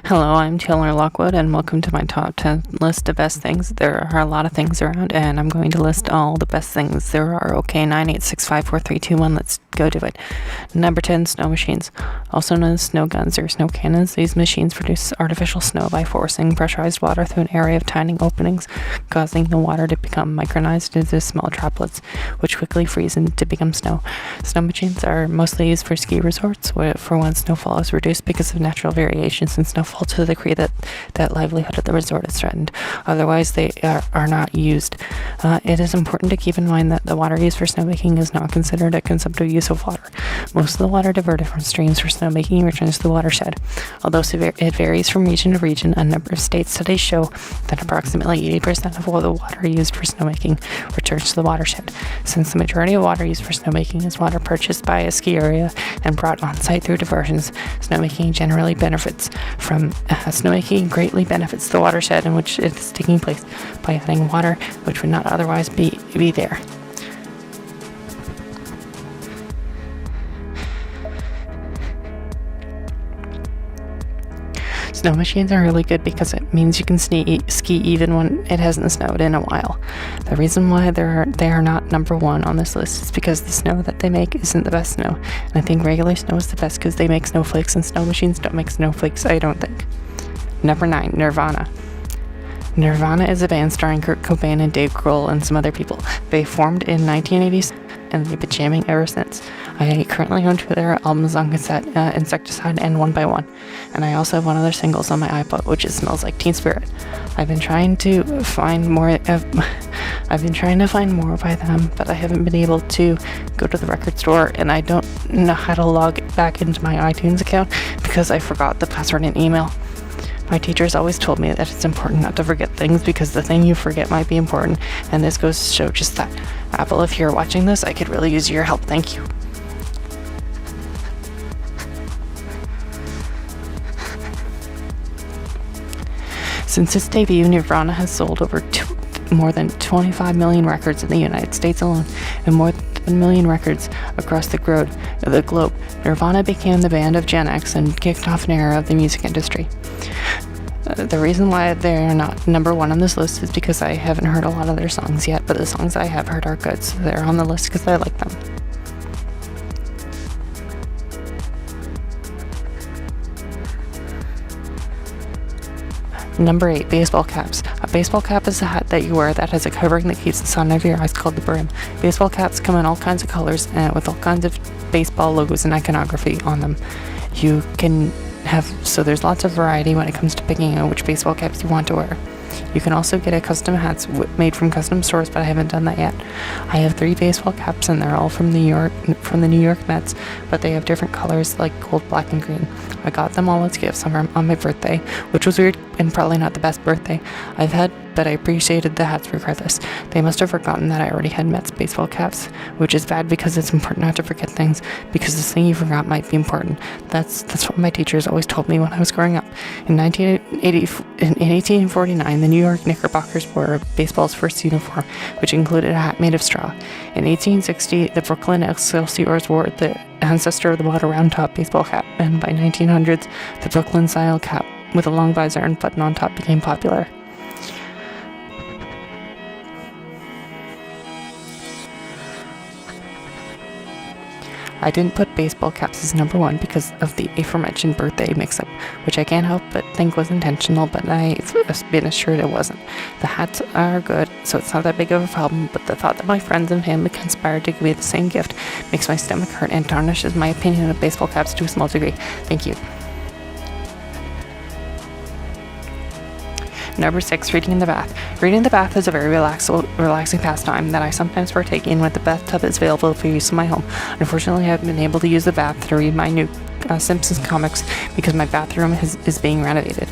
Hello, I'm Taylor Lockwood, and welcome to my top 10 list of best things. There are a lot of things around, and I'm going to list all the best things there are. Okay, 9, 8, 6, 5, 4, 3, 2, 1, let's go do it. Number 10, snow machines. Also known as snow guns or snow cannons, these machines produce artificial snow by forcing pressurized water through an area of tiny openings, causing the water to become micronized into small droplets, which quickly freeze and to become snow. Snow machines are mostly used for ski resorts, for when snowfall is reduced because of natural variations in snowfall to the degree that livelihood at the resort is threatened. Otherwise, they are not used. It is important to keep in mind that the water used for snowmaking is not considered a consumptive use of water. Most of the water diverted from streams for snowmaking returns to the watershed. Although it varies from region to region, a number of state studies show that approximately 80% of all the water used for snowmaking returns to the watershed. Since the majority of water used for snowmaking is water purchased by a ski area and brought on site through diversions, snowmaking greatly benefits the watershed in which it is taking place by adding water which would not otherwise be there. Snow machines are really good because it means you can ski even when it hasn't snowed in a while. The reason why they are not number one on this list is because the snow that they make isn't the best snow. And I think regular snow is the best because they make snowflakes, and snow machines don't make snowflakes, I don't think. Number 9, Nirvana. Nirvana is a band starring Kurt Cobain and Dave Grohl and some other people. They formed in 1987 and they've been jamming ever since. I currently own 2 of their albums on cassette, Insecticide and One by One, and I also have one of their singles on my iPod, which is Smells Like Teen Spirit. I've been trying to find more by them, but I haven't been able to go to the record store, and I don't know how to log back into my iTunes account because I forgot the password and email. My teachers always told me that it's important not to forget things because the thing you forget might be important, and this goes to show just that. Apple, if you're watching this, I could really use your help. Thank you. Since its debut, Nirvana has sold more than 25 million records in the United States alone, and more than 1 million records across the globe. Nirvana became the band of Gen X and kicked off an era of the music industry. The reason why they're not number one on this list is because I haven't heard a lot of their songs yet, but the songs I have heard are good, so they're on the list because I like them. Number 8, baseball caps. A baseball cap is a hat that you wear that has a covering that keeps the sun out of your eyes called the brim. Baseball caps come in all kinds of colors with all kinds of baseball logos and iconography on them. So there's lots of variety when it comes to picking out which baseball caps you want to wear. You can also get custom hats made from custom stores, but I haven't done that yet. I have 3 baseball caps, and they're all from the New York Mets, but they have different colors like gold, black, and green. I got them all as gifts on my birthday, which was weird and probably not the best birthday I've had, but I appreciated the hats regardless. They must have forgotten that I already had Mets baseball caps, which is bad because it's important not to forget things, because this thing you forgot might be important. That's what my teachers always told me when I was growing up. In 1849, the New York Knickerbockers wore baseball's first uniform, which included a hat made of straw. In 1860, the Brooklyn Excelsiors wore the ancestor of the water round top baseball cap, and by 1900s, the Brooklyn style cap with a long visor and button on top became popular. I didn't put baseball caps as number 1 because of the aforementioned birthday mix-up, which I can't help but think was intentional, but I've been assured it wasn't. The hats are good, so it's not that big of a problem, but the thought that my friends and family conspired to give me the same gift makes my stomach hurt and tarnishes my opinion of baseball caps to a small degree. Thank you. Number 6, reading in the bath. Reading in the bath is a very relaxing pastime that I sometimes partake in when the bathtub is available for use in my home. Unfortunately, I haven't been able to use the bath to read my new Simpsons comics because my bathroom is being renovated.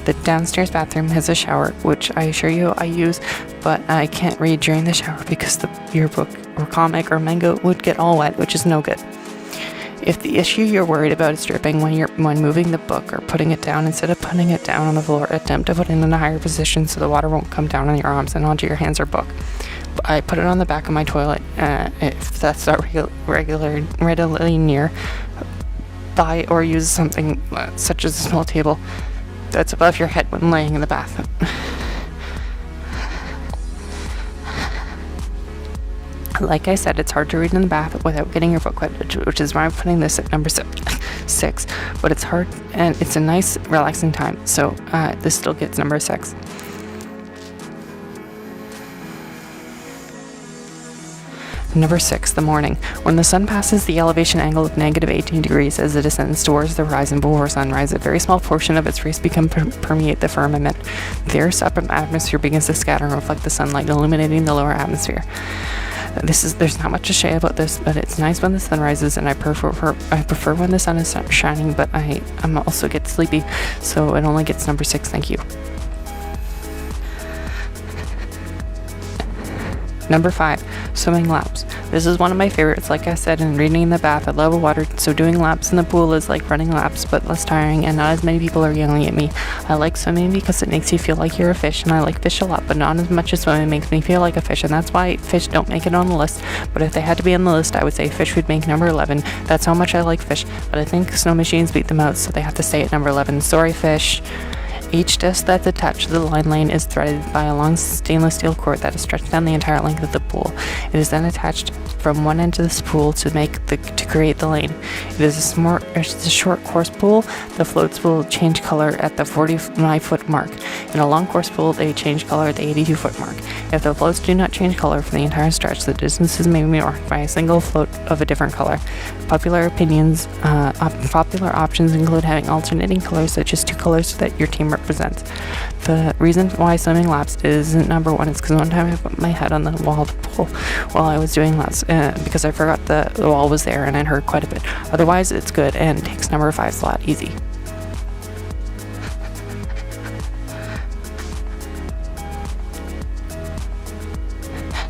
The downstairs bathroom has a shower, which I assure you I use, but I can't read during the shower because your book or comic or manga would get all wet, which is no good. If the issue you're worried about is dripping when moving the book or putting it down, instead of putting it down on the floor, attempt to put it in a higher position so the water won't come down on your arms and onto your hands or book. I put it on the back of my toilet if that's not readily near. Buy or use something such as a small table that's above your head when laying in the bath. Like I said, it's hard to read in the bath without getting your book wet, which is why I'm putting this at number 6. But it's hard, and it's a nice, relaxing time. So this still gets number 6. Number 6, the morning. When the sun passes the elevation angle of negative 18 degrees as it ascends towards the horizon before sunrise, a very small portion of its rays permeate the firmament. The Earth's upper atmosphere begins to scatter and reflect the sunlight, illuminating the lower atmosphere. There's not much to say about this, but it's nice when the sun rises, and I prefer when the sun is shining, but I'm also get sleepy, so it only gets number 6. Thank you. Number 5, swimming laps. This is one of my favorites. Like I said, in reading in the bath, I love water, so doing laps in the pool is like running laps, but less tiring, and not as many people are yelling at me. I like swimming because it makes you feel like you're a fish, and I like fish a lot, but not as much as swimming makes me feel like a fish, and that's why fish don't make it on the list. But if they had to be on the list, I would say fish would make number 11. That's how much I like fish, but I think snow machines beat them out, so they have to stay at number 11. Sorry, fish. Each disc that's attached to the line lane is threaded by a long stainless steel cord that is stretched down the entire length of the pool. It is then attached from one end of this pool to create the lane. It is a short course pool. The floats will change color at the 45-foot mark. In a long course pool, they change color at the 82-foot mark. If the floats do not change color for the entire stretch, the distances may be marked by a single float of a different color. Popular options include having alternating colors, such as 2 colors that your team represents. The reason why swimming laps isn't number 1 is because one time I put my head on the wall of the pool while I was doing laps because I forgot the wall was there, and it hurt quite a bit. Otherwise, it's good and takes number 5 slot easy.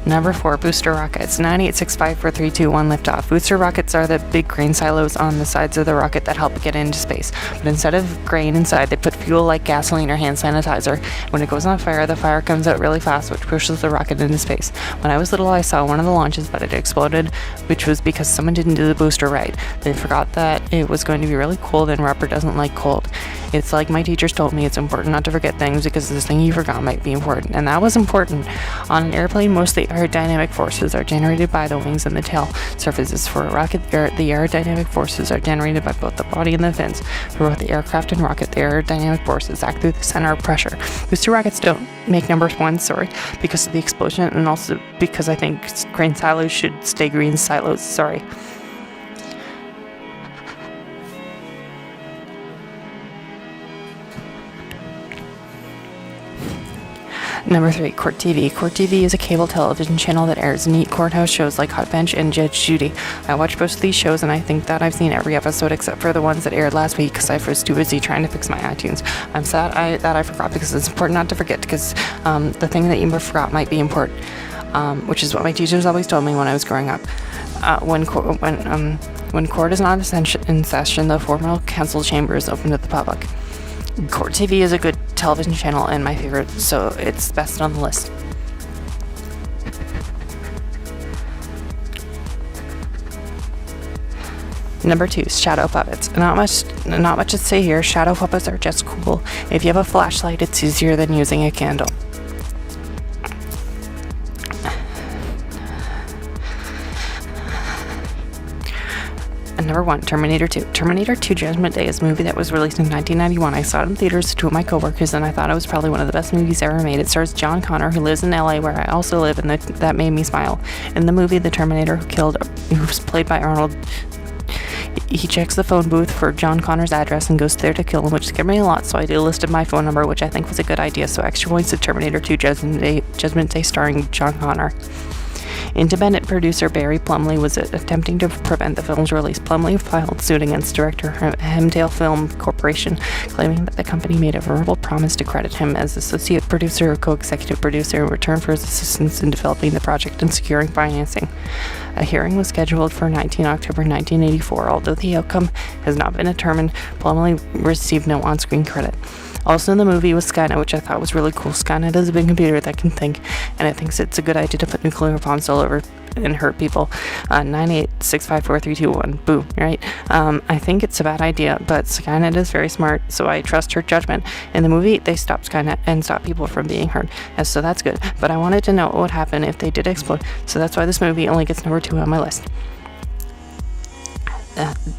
Number 4, booster rockets. 9865431 liftoff. Booster rockets are the big grain silos on the sides of the rocket that help get into space. But instead of grain inside, they put fuel like gasoline or hand sanitizer. When it goes on fire, the fire comes out really fast, which pushes the rocket into space. When I was little, I saw one of the launches, but it exploded, which was because someone didn't do the booster right. They forgot that it was going to be really cold, and rubber doesn't like cold. It's like my teachers told me, it's important not to forget things because this thing you forgot might be important. And that was important. On an airplane, most of the aerodynamic forces are generated by the wings and the tail surfaces. For a rocket, the aerodynamic forces are generated by both the body and the fins. For both the aircraft and rocket, the aerodynamic forces act through the center of pressure. Booster rockets don't make number 1, because of the explosion, and also because I think grain silos should stay green silos. Sorry. Number 3, Court TV. Court TV is a cable television channel that airs neat courthouse shows like Hot Bench and Judge Judy. I watch most of these shows, and I think that I've seen every episode except for the ones that aired last week because I was too busy trying to fix my iTunes. I'm sad that I forgot, because it's important not to forget, because the thing that you forgot might be important, which is what my teachers always told me when I was growing up. When court is not in session, the formal council chamber is open to the public. Court TV is a good television channel and my favorite, so it's best on the list. Number 2, shadow puppets. Not much to say here. Shadow puppets are just cool. If you have a flashlight, it's easier than using a candle. And number 1, Terminator 2. Terminator 2 Judgment Day is a movie that was released in 1991. I saw it in theaters with 2 of my coworkers, and I thought it was probably one of the best movies ever made. It stars John Connor, who lives in LA, where I also live, and that made me smile. In the movie, the Terminator who was played by Arnold, he checks the phone booth for John Connor's address and goes there to kill him, which scared me a lot, so I listed my phone number, which I think was a good idea. So extra points to Terminator 2 Judgment Day starring John Connor. Independent producer Barry Plumley was attempting to prevent the film's release. Plumley filed suit against director Hemdale Film Corporation, claiming that the company made a verbal promise to credit him as associate producer or co-executive producer in return for his assistance in developing the project and securing financing. A hearing was scheduled for 19 October 1984. Although the outcome has not been determined, Plumley received no on-screen credit. Also in the movie was Skynet, which I thought was really cool. Skynet is a big computer that can think, and it thinks it's a good idea to put nuclear bombs all over and hurt people. 9865432 boom, right? I think it's a bad idea, but Skynet is very smart, so I trust her judgment. In the movie, they stopped Skynet and stopped people from being hurt, and so that's good. But I wanted to know what would happen if they did explode, so that's why this movie only gets number 2 on my list.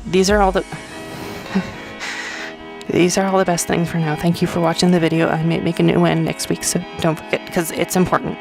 These are all the best things for now. Thank you for watching the video. I may make a new one next week, so don't forget, because it's important.